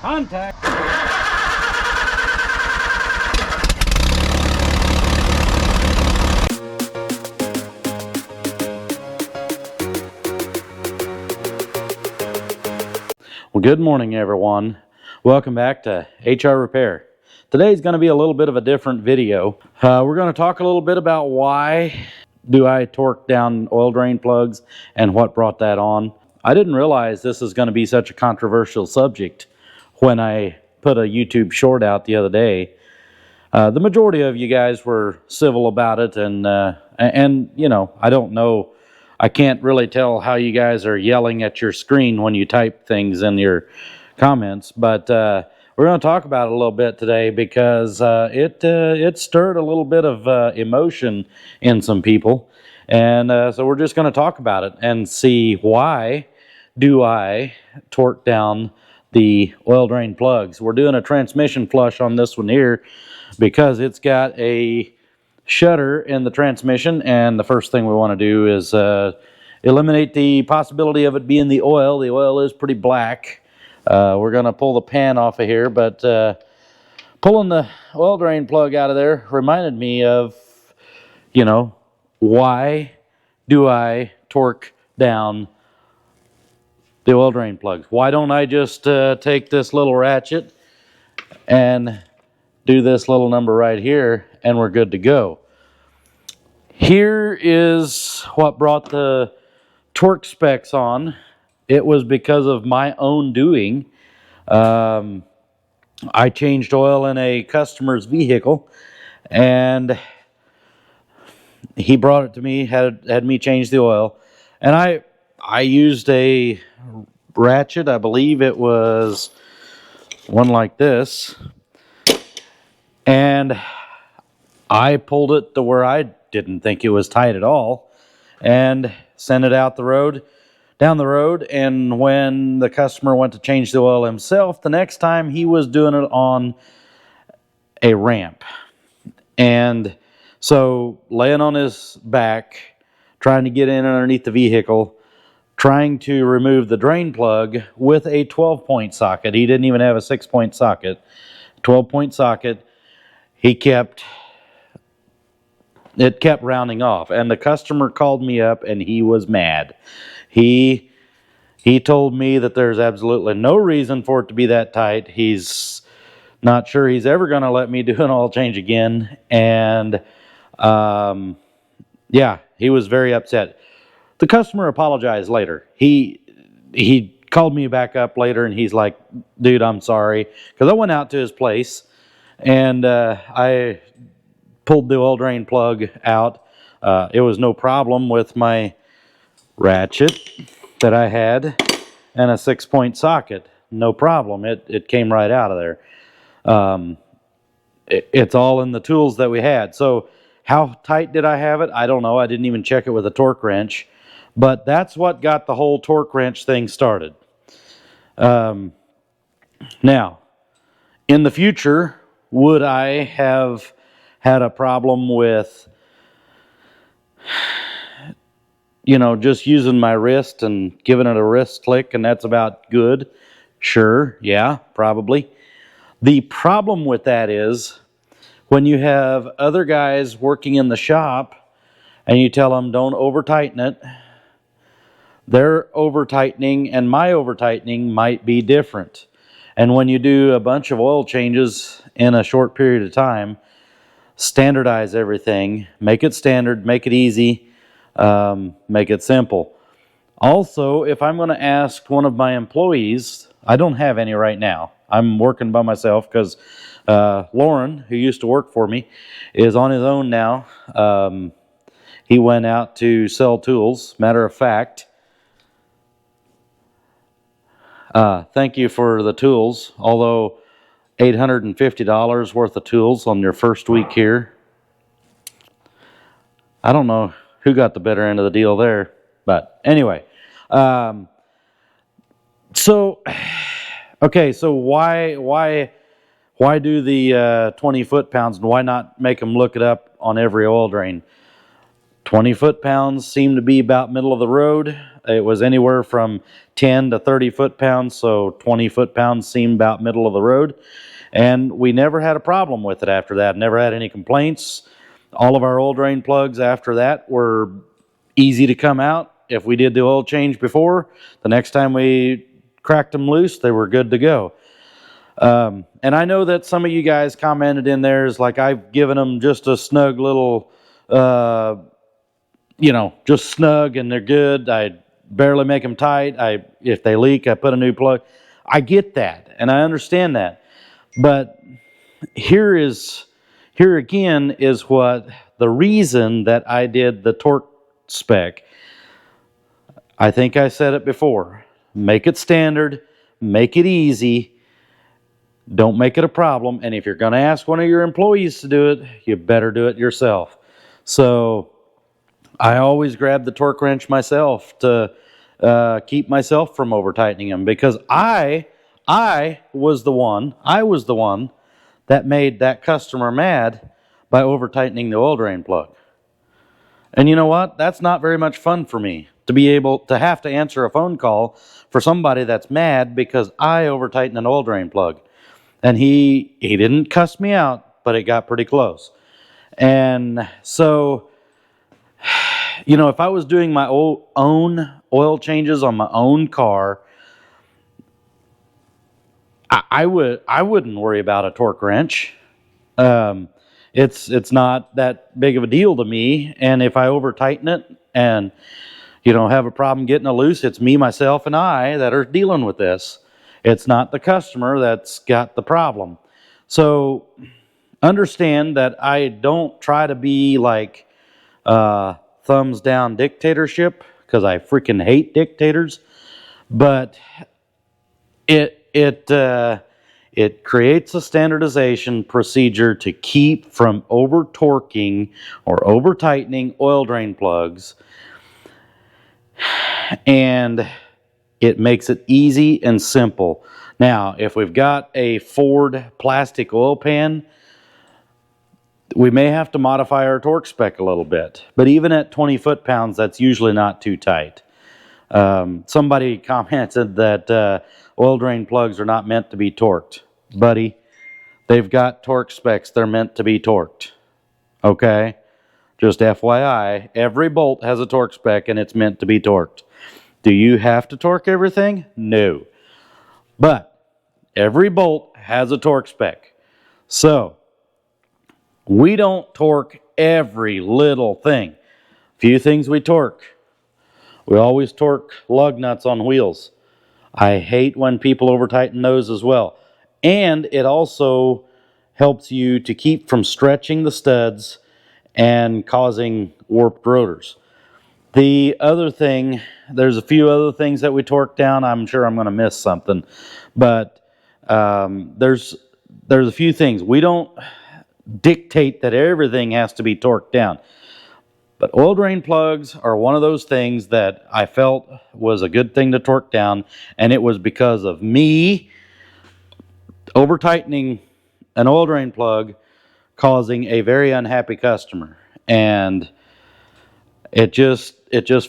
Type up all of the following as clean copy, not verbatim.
Contact. Well, good morning, everyone. Welcome back to HR Repair. Today's going to be a little bit of a different video. We're going to talk a little bit about why do I torque down oil drain plugs and what brought that on. I didn't realize this is going to be such a controversial subject when I put a YouTube short out the other day. The majority of you guys were civil about it, and you know, I don't know. I can't really tell how you guys are yelling at your screen when you type things in your comments, but we're going to talk about it a little bit today because it stirred a little bit of emotion in some people, and so we're just going to talk about it and see why do I torque down the oil drain plugs. We're doing a transmission flush on this one here because it's got a shutter in the transmission, and the first thing we want to do is eliminate the possibility of it being the oil. The oil is pretty black. We're going to pull the pan off of here, but pulling the oil drain plug out of there reminded me of, you know, why do I torque down the oil drain plugs? Why don't I just take this little ratchet and do this little number right here and we're good to go? Here is what brought the torque specs on. It was because of my own doing. I changed oil in a customer's vehicle, and he brought it to me, had me change the oil, and I used a ratchet. I believe it was one like this, and I pulled it to where I didn't think it was tight at all and sent it out the road, down the road. And when the customer went to change the oil himself, the next time he was doing it on a ramp. And so laying on his back, trying to get in underneath the vehicle, trying to remove the drain plug with a 12-point socket. He didn't even have a 6-point socket. 12-point socket. It kept rounding off, and the customer called me up and he was mad. He told me that there's absolutely no reason for it to be that tight. He's not sure he's ever going to let me do an oil change again, and yeah, he was very upset. The customer apologized later. He called me back up later and he's like, dude, I'm sorry, because I went out to his place and I pulled the oil drain plug out. It was no problem with my ratchet that I had and a 6-point socket. No problem. It came right out of there. It's all in the tools that we had. So how tight did I have it? I don't know. I didn't even check it with a torque wrench. But that's what got the whole torque wrench thing started. Now, in the future, would I have had a problem with, you know, just using my wrist and giving it a wrist click and that's about good? Sure, yeah, probably. The problem with that is when you have other guys working in the shop and you tell them don't over tighten it, their over tightening and my over tightening might be different. And when you do a bunch of oil changes in a short period of time, standardize everything, make it standard, make it easy, make it simple. Also, if I'm going to ask one of my employees, I don't have any right now. I'm working by myself because Lauren, who used to work for me, is on his own now. He went out to sell tools. Matter of fact, thank you for the tools, although $850 worth of tools on your first week here. I don't know who got the better end of the deal there, but anyway. So why do the 20 foot-pounds, and why not make them look it up on every oil drain? 20 foot-pounds seem to be about middle of the road. It was anywhere from 10 to 30 foot-pounds, so 20 foot-pounds seemed about middle of the road. And we never had a problem with it after that. Never had any complaints. All of our oil drain plugs after that were easy to come out. If we did the oil change before, the next time we cracked them loose, they were good to go. And I know that some of you guys commented in there is like, I've given them just a snug little, just snug and they're good. I barely make them tight. If they leak, I put a new plug. I get that and I understand that. But here again is what the reason that I did the torque spec. I think I said it before. Make it standard, make it easy, don't make it a problem, and if you're going to ask one of your employees to do it, you better do it yourself. So I always grab the torque wrench myself to keep myself from over tightening them, because I was the one that made that customer mad by over tightening the oil drain plug. And you know what? That's not very much fun for me, to be able to have to answer a phone call for somebody that's mad because I over tightened an oil drain plug. And he didn't cuss me out, but it got pretty close. And so, if I was doing my own oil changes on my own car, I wouldn't worry about a torque wrench. It's not that big of a deal to me. And if I over tighten it and have a problem getting it loose, it's me, myself, and I that are dealing with this. It's not the customer that's got the problem. So understand that I don't try to be like thumbs down dictatorship, because I freaking hate dictators. But it creates a standardization procedure to keep from over torquing or over tightening oil drain plugs, and it makes it easy and simple. Now, if we've got a Ford plastic oil pan, we may have to modify our torque spec a little bit. But even at 20 foot-pounds, that's usually not too tight. Somebody commented that oil drain plugs are not meant to be torqued. Buddy, they've got torque specs. They're meant to be torqued. Okay? Just FYI, every bolt has a torque spec and it's meant to be torqued. Do you have to torque everything? No. But every bolt has a torque spec. So, we don't torque every little thing. Few things we torque. We always torque lug nuts on wheels. I hate when people over tighten those as well. And it also helps you to keep from stretching the studs and causing warped rotors. The other thing, there's a few other things that we torque down. I'm sure I'm going to miss something. But there's a few things. We don't dictate that everything has to be torqued down. But oil drain plugs are one of those things that I felt was a good thing to torque down. And it was because of me over tightening an oil drain plug causing a very unhappy customer. And it just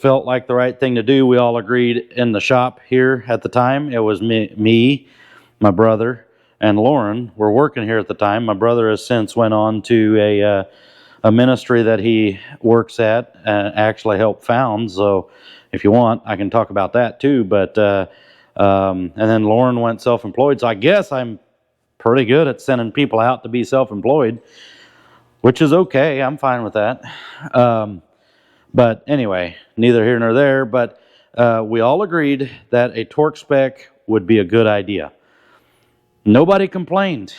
felt like the right thing to do. We all agreed in the shop here at the time. It was me, my brother, and Lauren were working here at the time. My brother has since went on to a ministry that he works at and actually helped found. So if you want, I can talk about that too. But and then Lauren went self-employed. So I guess I'm pretty good at sending people out to be self-employed, which is okay. I'm fine with that. But anyway, neither here nor there. But we all agreed that a torque spec would be a good idea. Nobody complained,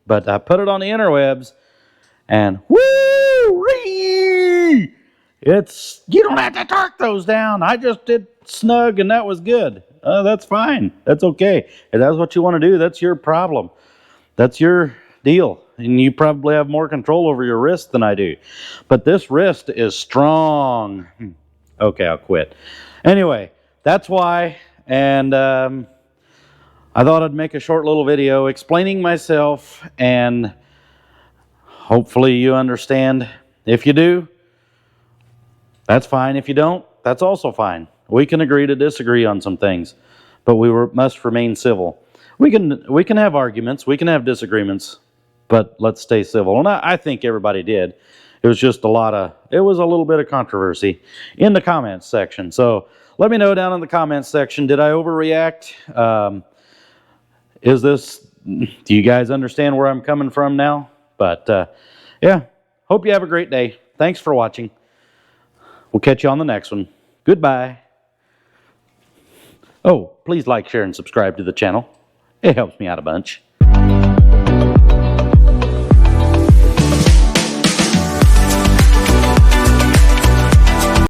but I put it on the interwebs, and woo-wee! You don't have to torque those down. I just did snug, and that was good. That's fine. That's okay. If that's what you want to do, that's your problem. That's your deal. And you probably have more control over your wrist than I do. But this wrist is strong. Okay, I'll quit. Anyway, that's why. And I thought I'd make a short little video explaining myself. And hopefully you understand. If you do, that's fine. If you don't, that's also fine. We can agree to disagree on some things, but must remain civil. We can have arguments, we can have disagreements, but let's stay civil. And I think everybody did. It was just it was a little bit of controversy in the comments section. So let me know down in the comments section, did I overreact? Do you guys understand where I'm coming from now? But yeah, hope you have a great day. Thanks for watching. We'll catch you on the next one. Goodbye. Oh, please like, share, and subscribe to the channel. It helps me out a bunch.